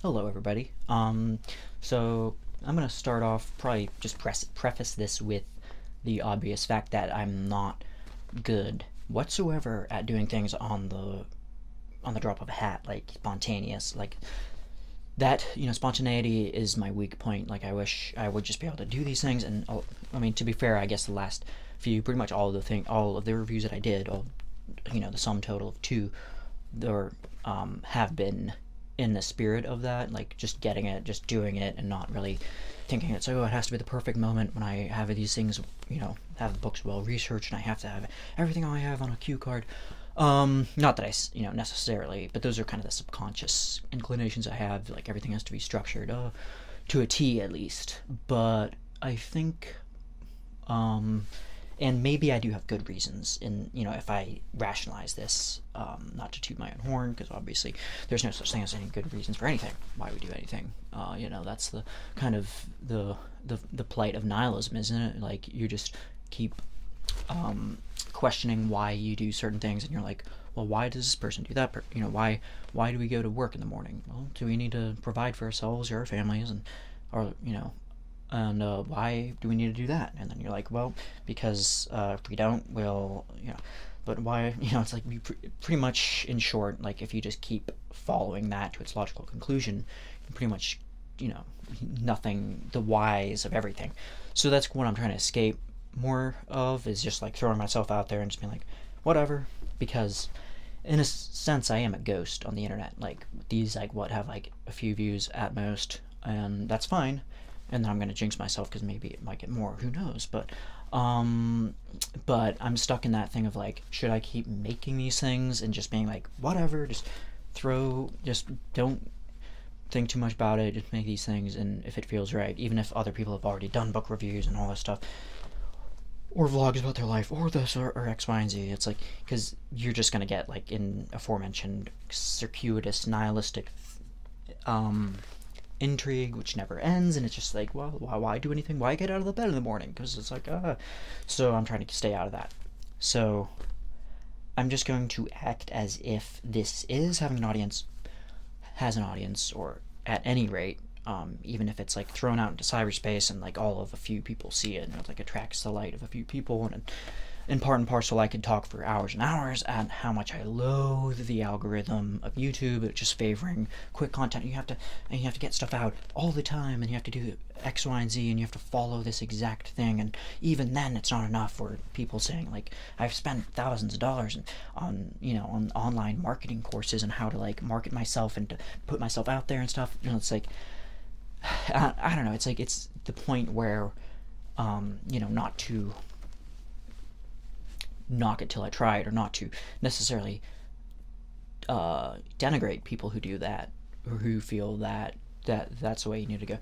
Hello, everybody. So I'm gonna start off, probably just preface this with the obvious fact that I'm not good whatsoever at doing things on the drop of a hat, like spontaneous, like that. Spontaneity is my weak point. Like I wish I would just be able to do these things. And I mean, to be fair, I guess the last few, pretty much all of the reviews that I did, the sum total of two, there have been in the spirit of that, like just getting it, just doing it, and not really thinking it's like, oh, it has to be the perfect moment when I have these things, have the books well researched and I have to have everything I have on a cue card. Not that necessarily, but those are kind of the subconscious inclinations I have. Like everything has to be structured, to a T at least. But I think, and maybe I do have good reasons in, if I rationalize this, not to toot my own horn, because obviously there's no such thing as any good reasons for anything, why we do anything. That's the kind of the plight of nihilism, isn't it? Like you just keep questioning why you do certain things, and you're like, well, why does this person do that? Why do we go to work in the morning? Well, do we need to provide for ourselves or our families, and or and why do we need to do that? And then you're like, well, because if we don't, we'll, but why, it's like pretty much, in short, like if you just keep following that to its logical conclusion, pretty much, nothing, the whys of everything. So that's what I'm trying to escape more of, is just like throwing myself out there and just being like, whatever, because in a sense I am a ghost on the internet. Like these, like, what, have like a few views at most, and that's fine. And then I'm gonna jinx myself because maybe it might get more, who knows. But I'm stuck in that thing of like, should I keep making these things and just being like, whatever, just don't think too much about it, just make these things, and if it feels right, even if other people have already done book reviews and all this stuff, or vlogs about their life, or this, or X, Y, and Z. It's like, because you're just gonna get, like, in aforementioned circuitous nihilistic intrigue which never ends, and it's just like, well, why do anything? Why get out of the bed in the morning? Because it's like, so I'm trying to stay out of that. So I'm just going to act as if this is having an audience, has an audience, or at any rate, even if it's like thrown out into cyberspace and like all of a few people see it, and it like attracts the light of a few people, and in part and parcel, I could talk for hours and hours at how much I loathe the algorithm of YouTube, just favoring quick content. You have to get stuff out all the time, and you have to do X, Y, and Z, and you have to follow this exact thing. And even then, it's not enough for people saying like, I've spent thousands of dollars on online marketing courses and how to like market myself and to put myself out there and stuff. It's like, I don't know. It's like, it's the point where, not to knock it till I try it, or not to necessarily denigrate people who do that, or who feel that's the way you need to go.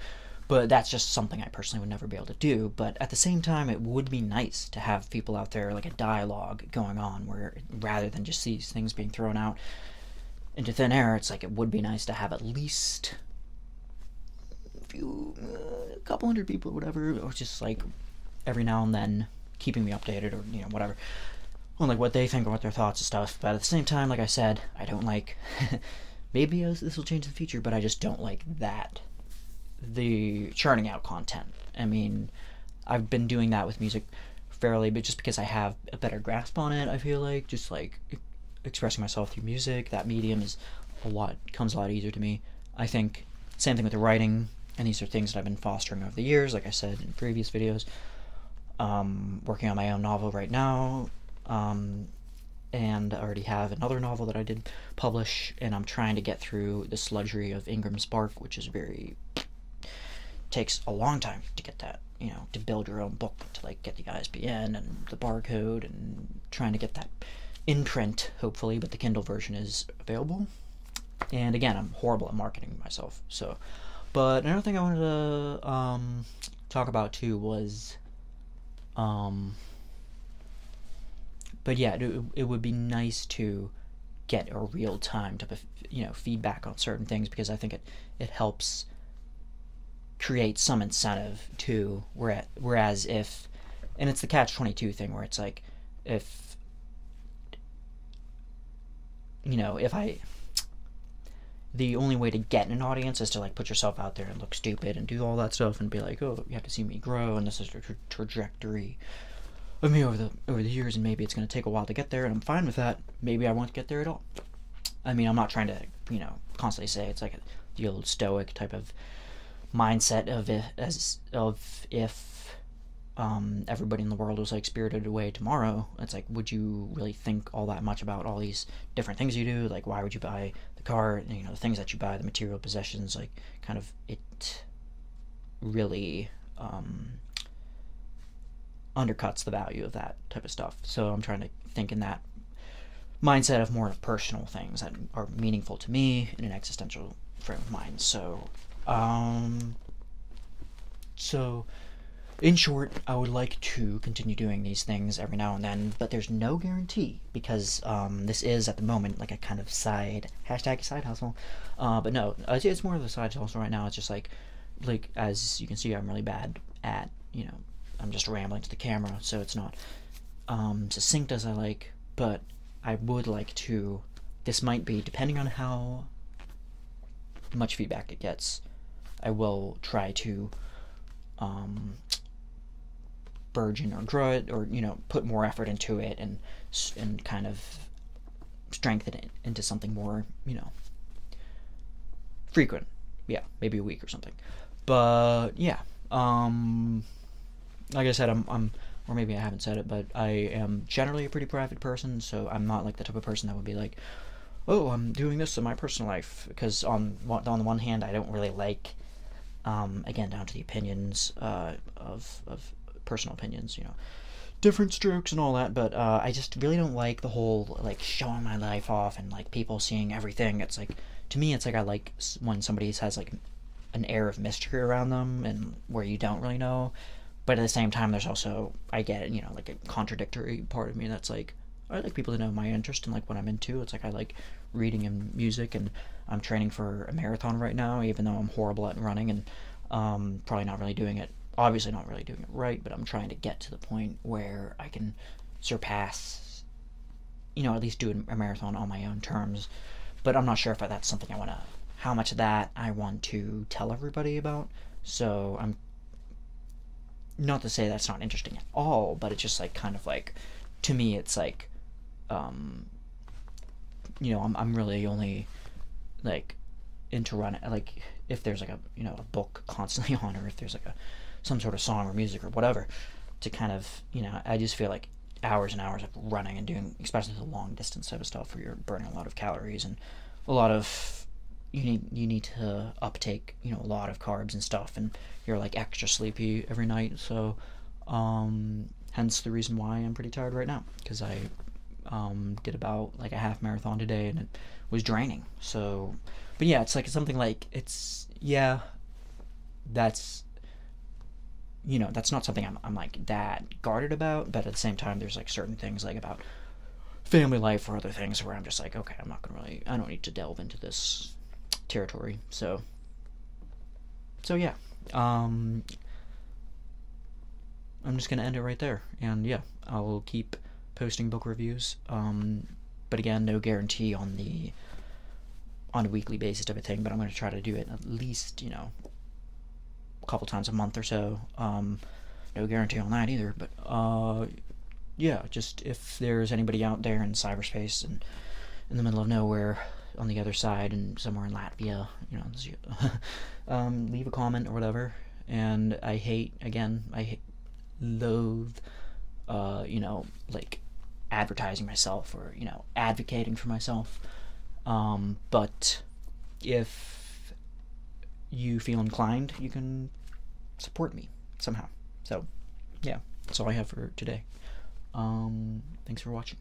But that's just something I personally would never be able to do. But at the same time, it would be nice to have people out there, like a dialogue going on, where rather than just these things being thrown out into thin air, it's like it would be nice to have at least a couple hundred people or whatever, or just like every now and then keeping me updated, or whatever, on like what they think or what their thoughts and stuff. But at the same time, like I said, I don't like maybe this will change in the future, but I just don't like that, the churning out content. I mean, I've been doing that with music fairly, but just because I have a better grasp on it, I feel like just like expressing myself through music, that medium comes a lot easier to me. I think same thing with the writing, and these are things that I've been fostering over the years, like I said in previous videos. Working on my own novel right now, and I already have another novel that I did publish, and I'm trying to get through the sludgery of Ingram Spark, which is takes a long time to get that, to build your own book, to like get the ISBN and the barcode, and trying to get that in print, hopefully, but the Kindle version is available. And again, I'm horrible at marketing myself, so. But another thing I wanted to talk about too was, but yeah, it would be nice to get a real time type of feedback on certain things, because I think it helps create some incentive too. Whereas if, and it's the catch-22 thing, where it's like, if if the only way to get an audience is to like put yourself out there and look stupid and do all that stuff and be like, oh, you have to see me grow, and this is the trajectory of me over the years, and maybe it's going to take a while to get there, and I'm fine with that. Maybe I won't get there at all. I mean, I'm not trying to, you know, constantly say it's like the old stoic type of mindset of if everybody in the world was like spirited away tomorrow. It's like, would you really think all that much about all these different things you do? Like, why would you buy the car? You know, the things that you buy, the material possessions, like, kind of, it really undercuts the value of that type of stuff. So I'm trying to think in that mindset of more personal things that are meaningful to me in an existential frame of mind. So in short, I would like to continue doing these things every now and then, but there's no guarantee, because this is at the moment like a kind of side hustle. But no, it's more of a side hustle right now. It's just like as you can see, I'm really bad at, you know, I'm just rambling to the camera, so it's not succinct as I like. But I would like to, this might be, depending on how much feedback it gets, I will try to burgeon or grow it, or, you know, put more effort into it, and kind of strengthen it into something more, you know, frequent. Yeah, maybe a week or something. But yeah, like I said, I'm or maybe I haven't said it, but I am generally a pretty private person, so I'm not like the type of person that would be like, oh, I'm doing this in my personal life, because on the one hand, I don't really like, again, down to the opinions of personal opinions, you know, different strokes and all that, but I just really don't like the whole like showing my life off and like people seeing everything. It's like, to me, it's like I like when somebody has like an air of mystery around them and where you don't really know. But at the same time, there's also, I get it, you know, like a contradictory part of me that's like, I like people to know my interest and like what I'm into. It's like I like reading and music, and I'm training for a marathon right now, even though I'm horrible at running, and probably not really doing it, obviously not really doing it right, but I'm trying to get to the point where I can surpass, you know, at least do a marathon on my own terms. But I'm not sure if that's something I want to, how much of that I want to tell everybody about. So I'm, not to say that's not interesting at all, but it's just like kind of like, to me it's like, you know, I'm really only like into running, like if there's like a, you know, a book constantly on, or if there's like some sort of song or music or whatever, to kind of, you know, I just feel like hours and hours of running and doing, especially the long distance type of stuff where you're burning a lot of calories and a lot of, you need to uptake, you know, a lot of carbs and stuff, and you're like extra sleepy every night. So hence the reason why I'm pretty tired right now, because I did about like a half marathon today, and it was draining. So, but yeah, it's like something like, it's, yeah, that's, you know, that's not something I'm like that guarded about, but at the same time, there's like certain things like about family life or other things where I'm just like, okay, I'm not gonna really, I don't need to delve into this territory. So yeah, I'm just gonna end it right there, and yeah, I'll keep posting book reviews, but again, no guarantee on a weekly basis type of thing, but I'm gonna try to do it at least, you know, a couple times a month or so. No guarantee on that either, but yeah, just if there's anybody out there in cyberspace and in the middle of nowhere on the other side and somewhere in Latvia, you know, leave a comment or whatever. And I loathe, you know, like advertising myself or, you know, advocating for myself. But if you feel inclined, you can support me somehow. So yeah, that's all I have for today. Thanks for watching.